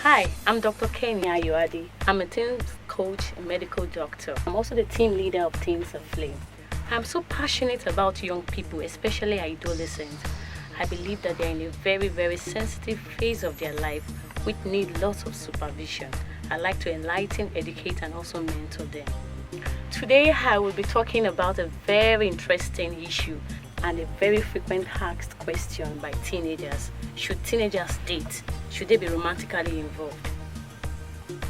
Hi, I'm Dr. Kenny Ayoade. I'm a teens coach and medical doctor. I'm also the team leader of Teens Aflame. I'm so passionate about young people, especially adolescents. I believe that they're in a very sensitive phase of their life which need lots of supervision. I like to enlighten, educate, and also mentor them. Today, I will be talking about a very interesting issue and a very frequent asked question by teenagers. Should teenagers date? Should they be romantically involved?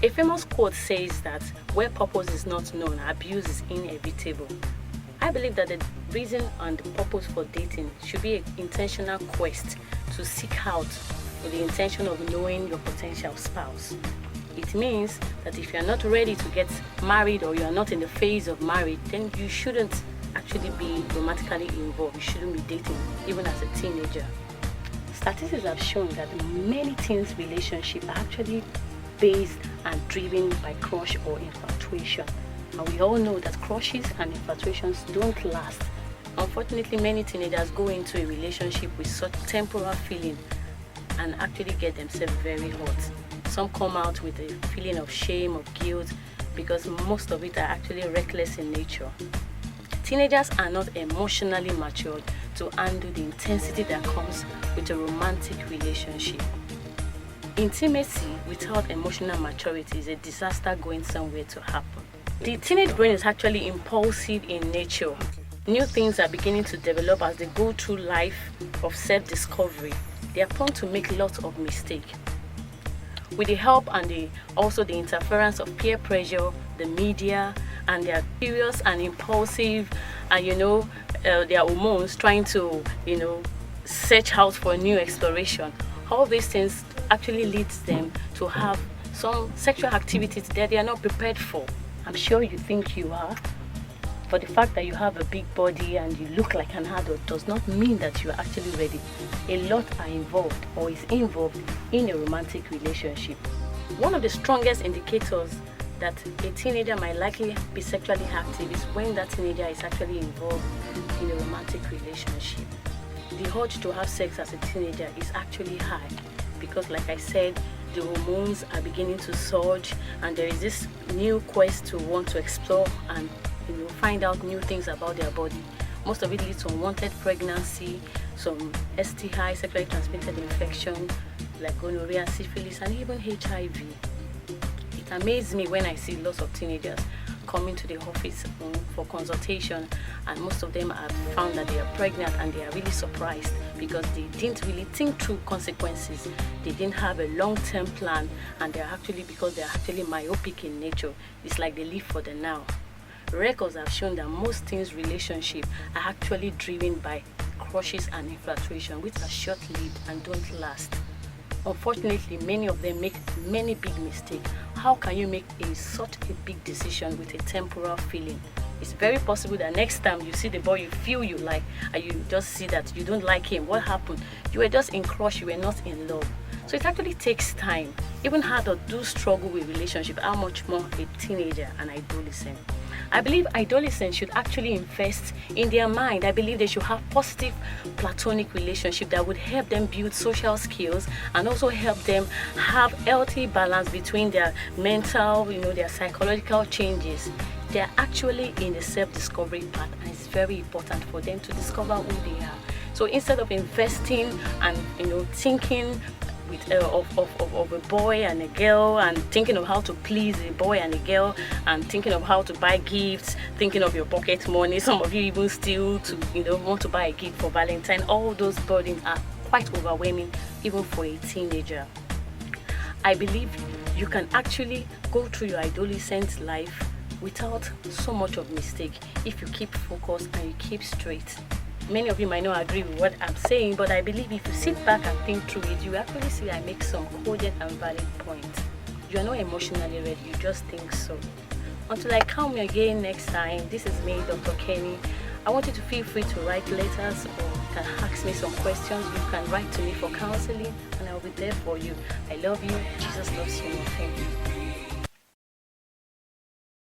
A famous quote says that where purpose is not known, abuse is inevitable. I believe that the reason and the purpose for dating should be an intentional quest to seek out with the intention of knowing your potential spouse. It means that if you're not ready to get married or you're not in the phase of marriage, then you shouldn't actually be romantically involved. You shouldn't be dating, even as a teenager. Statistics have shown that many teens' relationships are actually based and driven by crush or infatuation. And we all know that crushes and infatuations don't last. Unfortunately, many teenagers go into a relationship with such temporal feeling and actually get themselves very hurt. Some come out with a feeling of shame, of guilt, because most of it are actually reckless in nature. Teenagers are not emotionally matured to handle the intensity that comes with a romantic relationship. Intimacy without emotional maturity is a disaster going somewhere to happen. The teenage brain is actually impulsive in nature. New things are beginning to develop as they go through life of self-discovery. They are prone to make lots of mistakes. With the help and also the interference of peer pressure, the media, and they are curious and impulsive, and their hormones trying to search out for new exploration. All these things actually leads them to have some sexual activities that they are not prepared for. I'm sure you think you are, but the fact that you have a big body and you look like an adult does not mean that you are actually ready. A lot are involved or is involved in a romantic relationship. One of the strongest indicators that a teenager might likely be sexually active is when that teenager is actually involved in a romantic relationship. The urge to have sex as a teenager is actually high because, like I said, the hormones are beginning to surge and there is this new quest to want to explore and find out new things about their body. Most of it leads to unwanted pregnancy, some STI, sexually transmitted infection like gonorrhea, syphilis, and even HIV. It amazes me when I see lots of teenagers coming to the office for consultation, and most of them have found that they are pregnant and they are really surprised because they didn't really think through consequences. They didn't have a long-term plan, and because they're actually myopic in nature. It's like they live for the now. Records have shown that most teens' relationships are actually driven by crushes and infatuation, which are short-lived and don't last. Unfortunately, many of them make many big mistakes. How can you make such a big decision with a temporal feeling? It's very possible that next time you see the boy you feel you like and you just see that you don't like him. What happened? You were just in crush, you were not in love. So it actually takes time. Even adults do struggle with relationship, how much more a teenager and adolescent. I believe adolescents should actually invest in their mind. I believe they should have positive platonic relationship that would help them build social skills and also help them have healthy balance between their mental, their psychological changes. They're actually in the self-discovery path, and it's very important for them to discover who they are. So instead of investing and thinking of a boy and a girl and thinking of how to please a boy and a girl and thinking of how to buy gifts, thinking of your pocket money, some of you even still to want to buy a gift for Valentine, all those burdens are quite overwhelming even for a teenager. I believe you can actually go through your adolescent life without so much of mistake if you keep focused and you keep straight. Many of you might not agree with what I'm saying, but I believe if you sit back and think through it, you actually see I make some cogent and valid points. You are not emotionally ready, you just think so. Until I come again next time, this is me, Dr. Kenny. I want you to feel free to write letters or you can ask me some questions. You can write to me for counseling and I'll be there for you. I love you. Jesus loves you. Thank you.